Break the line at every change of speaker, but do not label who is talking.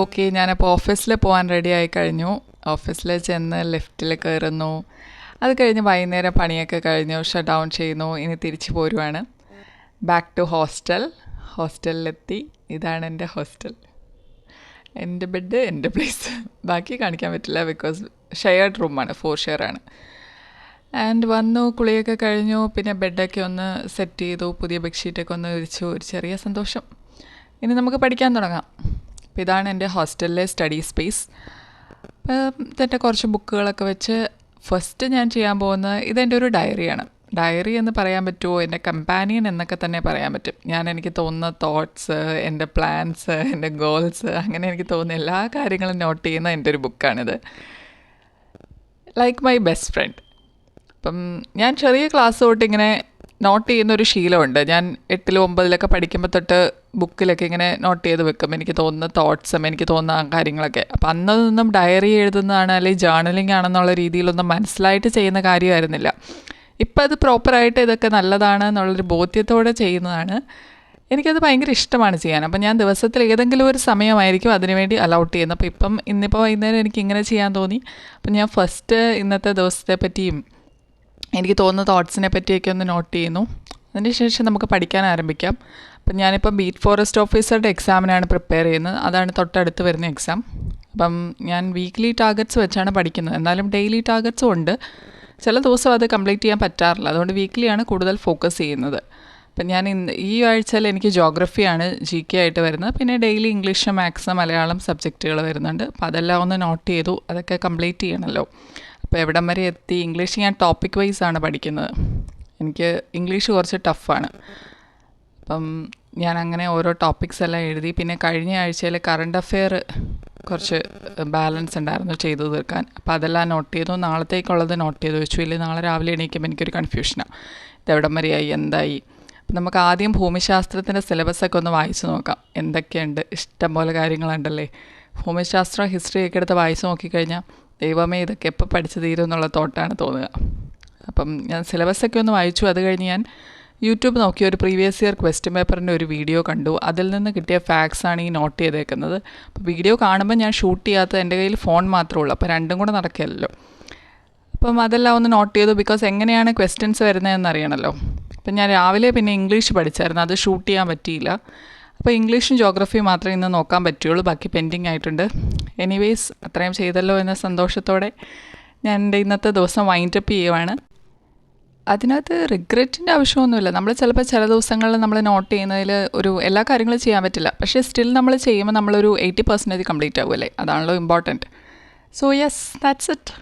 Okay, ഞാനപ്പോൾ ഓഫീസിൽ പോകാൻ റെഡി ആയി കഴിഞ്ഞു. ഓഫീസിൽ ചെന്ന് ലിഫ്റ്റിൽ കയറുന്നു. അത് കഴിഞ്ഞ് വൈകുന്നേരം പണിയൊക്കെ കഴിഞ്ഞു, ഷട്ട് ഡൗൺ ചെയ്യുന്നു. ഇനി തിരിച്ചു പോരുവാണ്. Back to hostel. ഹോസ്റ്റലിലെത്തി. ഇതാണ് എൻ്റെ ഹോസ്റ്റൽ. എൻ്റെ ബെഡ്, എൻ്റെ പ്ലേസ്. ബാക്കി കാണിക്കാൻ പറ്റില്ല, ബിക്കോസ് ഷെയർഡ് റൂമാണ്, 4 ഷെയർ ആണ്. ആൻഡ് വന്നു, കുളിയൊക്കെ കഴിഞ്ഞു. പിന്നെ ബെഡൊക്കെ ഒന്ന് സെറ്റ് ചെയ്തു, പുതിയ ബെഡ്ഷീറ്റൊക്കെ ഒന്ന് വിരിച്ചു. ഒരു ചെറിയ സന്തോഷം. ഇനി നമുക്ക് പഠിക്കാൻ തുടങ്ങാം. അപ്പോൾ ഇതാണ് എൻ്റെ ഹോസ്റ്റലിലെ സ്റ്റഡി സ്പേസ്. ഇതിൻ്റെ കുറച്ച് ബുക്കുകളൊക്കെ വെച്ച് ഫസ്റ്റ് ഞാൻ ചെയ്യാൻ പോകുന്നത് ഇതെൻ്റെ ഒരു ഡയറിയാണ്. ഡയറി എന്ന് പറയാൻ പറ്റുമോ, എൻ്റെ കമ്പാനിയൻ എന്നൊക്കെ തന്നെ പറയാൻ പറ്റും. എനിക്ക് തോന്നുന്ന തോട്ട്സ്, എൻ്റെ പ്ലാൻസ്, എൻ്റെ ഗോൾസ്, അങ്ങനെ എനിക്ക് തോന്നുന്ന എല്ലാ കാര്യങ്ങളും നോട്ട് ചെയ്യുന്ന എൻ്റെ ഒരു ബുക്കാണിത്. Like my best friend. അപ്പം ഞാൻ ചെറിയ ക്ലാസ് തൊട്ട് ഇങ്ങനെ നോട്ട് ചെയ്യുന്നൊരു ശീലമുണ്ട്. ഞാൻ 8ലും 9ലൊക്കെ പഠിക്കുമ്പോൾ തൊട്ട് ബുക്കിലൊക്കെ ഇങ്ങനെ നോട്ട് ചെയ്ത് വെക്കും, എനിക്ക് തോന്നുന്ന തോട്ട്സും എനിക്ക് തോന്നുന്ന കാര്യങ്ങളൊക്കെ. അപ്പം അന്നതൊന്നും ഡയറി എഴുതുന്നതാണ് അല്ലെങ്കിൽ ജേർണലിംഗ് ആണെന്നുള്ള രീതിയിലൊന്നും മനസ്സിലായിട്ട് ചെയ്യുന്ന കാര്യമായിരുന്നില്ല. ഇപ്പം അത് പ്രോപ്പറായിട്ട് ഇതൊക്കെ നല്ലതാണ് എന്നുള്ളൊരു ബോധ്യത്തോടെ ചെയ്യുന്നതാണ്. എനിക്കത് ഭയങ്കര ഇഷ്ടമാണ് ചെയ്യാൻ. അപ്പം ഞാൻ ദിവസത്തിൽ ഏതെങ്കിലും ഒരു സമയമായിരിക്കും അതിനുവേണ്ടി അലൗട്ട് ചെയ്യുന്നത്. അപ്പോൾ ഇന്നിപ്പോൾ വൈകുന്നേരം എനിക്ക് ഇങ്ങനെ ചെയ്യാൻ തോന്നി. അപ്പം ഞാൻ ഫസ്റ്റ് ഇന്നത്തെ ദിവസത്തെ പറ്റിയും എനിക്ക് തോന്നുന്ന തോട്ട്സിനെ പറ്റിയൊക്കെ ഒന്ന് നോട്ട് ചെയ്യുന്നു. അതിന് ശേഷം നമുക്ക് പഠിക്കാൻ ആരംഭിക്കാം. അപ്പം ഞാനിപ്പം ബീറ്റ് ഫോറസ്റ്റ് ഓഫീസറുടെ എക്സാമിനാണ് പ്രിപ്പയർ ചെയ്യുന്നത്. അതാണ് തൊട്ടടുത്ത് വരുന്ന എക്സാം. അപ്പം ഞാൻ വീക്ക്ലി ടാർഗറ്റ്സ് വെച്ചാണ് പഠിക്കുന്നത്. എന്നാലും ഡെയിലി ടാർഗറ്റ്സും ഉണ്ട്. ചില ദിവസം അത് കംപ്ലീറ്റ് ചെയ്യാൻ പറ്റാറില്ല. അതുകൊണ്ട് വീക്ക്ലിയാണ് കൂടുതൽ ഫോക്കസ് ചെയ്യുന്നത്. അപ്പം ഞാൻ ഈ ആഴ്ചയിൽ എനിക്ക് ജോഗ്രഫിയാണ് GK ആയിട്ട് വരുന്നത്. പിന്നെ ഡെയിലി ഇംഗ്ലീഷ്, മാത്സ്, മലയാളം സബ്ജക്റ്റുകൾ വരുന്നുണ്ട്. അപ്പോൾ അതെല്ലാം ഒന്ന് നോട്ട് ചെയ്തു. അതൊക്കെ കംപ്ലീറ്റ് ചെയ്യണമല്ലോ. അപ്പോൾ എവിടം വരെ എത്തി? ഇംഗ്ലീഷ് ഞാൻ ടോപ്പിക് വൈസാണ് പഠിക്കുന്നത്. എനിക്ക് ഇംഗ്ലീഷ് കുറച്ച് ടഫാണ്. അപ്പം ഞാൻ അങ്ങനെ ഓരോ ടോപ്പിക്സ് എല്ലാം എഴുതി. പിന്നെ കഴിഞ്ഞ ആഴ്ചയിൽ കറണ്ട് അഫെയർ കുറച്ച് ബാലൻസ് ഉണ്ടായിരുന്നു ചെയ്തു തീർക്കാൻ. അപ്പോൾ അതെല്ലാം നോട്ട് ചെയ്തു. നാളത്തേക്കുള്ളത് നോട്ട് ചെയ്ത് വെച്ചു. ഇല്ലെങ്കിൽ നാളെ രാവിലെ എണീക്കുമ്പോൾ എനിക്കൊരു കൺഫ്യൂഷനാണ്, ഇതെവിടം വരെയായി, എന്തായി. അപ്പം നമുക്ക് ആദ്യം ഭൂമിശാസ്ത്രത്തിൻ്റെ സിലബസൊക്കെ ഒന്ന് വായിച്ച് നോക്കാം. എന്തൊക്കെയുണ്ട്, ഇഷ്ടംപോലെ കാര്യങ്ങളുണ്ടല്ലേ. ഭൂമിശാസ്ത്രം, ഹിസ്റ്ററിയൊക്കെ എടുത്ത് വായിച്ച് നോക്കിക്കഴിഞ്ഞാൽ ദൈവമേ ഇതൊക്കെ എപ്പോൾ പഠിച്ച് തീരും എന്നുള്ള തോട്ടാണ് തോന്നുക. അപ്പം ഞാൻ സിലബസൊക്കെ ഒന്ന് വായിച്ചു. അത് കഴിഞ്ഞ് ഞാൻ യൂട്യൂബ് നോക്കി ഒരു പ്രീവിയസ് ഇയർ ക്വസ്റ്റ്യൻ പേപ്പറിൻ്റെ ഒരു വീഡിയോ കണ്ടു. അതിൽ നിന്ന് കിട്ടിയ ഫാക്ട്സാണ് ഈ നോട്ട് ചെയ്തേക്കുന്നത്. അപ്പോൾ വീഡിയോ കാണുമ്പോൾ ഞാൻ ഷൂട്ട് ചെയ്യാത്തത്, എൻ്റെ കയ്യിൽ ഫോൺ മാത്രമേ ഉള്ളൂ. അപ്പോൾ രണ്ടും കൂടെ നടക്കില്ലല്ലോ. അപ്പം അതെല്ലാം ഒന്ന് നോട്ട് ചെയ്തു, ബിക്കോസ് എങ്ങനെയാണ് ക്വസ്റ്റ്യൻസ് വരുന്നതെന്ന് അറിയണമല്ലോ. അപ്പം ഞാൻ രാവിലെ പിന്നെ ഇംഗ്ലീഷ് പഠിച്ചായിരുന്നു, അത് ഷൂട്ട് ചെയ്യാൻ പറ്റിയില്ല. അപ്പോൾ ഇംഗ്ലീഷും ജോഗ്രഫിയും മാത്രമേ ഇന്ന് നോക്കാൻ പറ്റുള്ളൂ, ബാക്കി പെൻഡിങ് ആയിട്ടുണ്ട്. എനിവേയ്സ്, അത്രയും ചെയ്തല്ലോ എന്ന സന്തോഷത്തോടെ ഞാൻ എൻ്റെ ഇന്നത്തെ ദിവസം വൈൻഡപ്പ് ചെയ്യുവാണ്. അതിനകത്ത് റിഗ്രറ്റിൻ്റെ ആവശ്യമൊന്നുമില്ല. നമ്മൾ ചിലപ്പോൾ ചില ദിവസങ്ങളിൽ നമ്മൾ നോട്ട് ചെയ്യുന്നതിൽ എല്ലാ കാര്യങ്ങളും ചെയ്യാൻ പറ്റില്ല. പക്ഷേ സ്റ്റിൽ നമ്മൾ ചെയ്യുമ്പോൾ നമ്മളൊരു 80% കംപ്ലീറ്റ് ആകുമല്ലേ, അതാണല്ലോ important. So yes, that's it.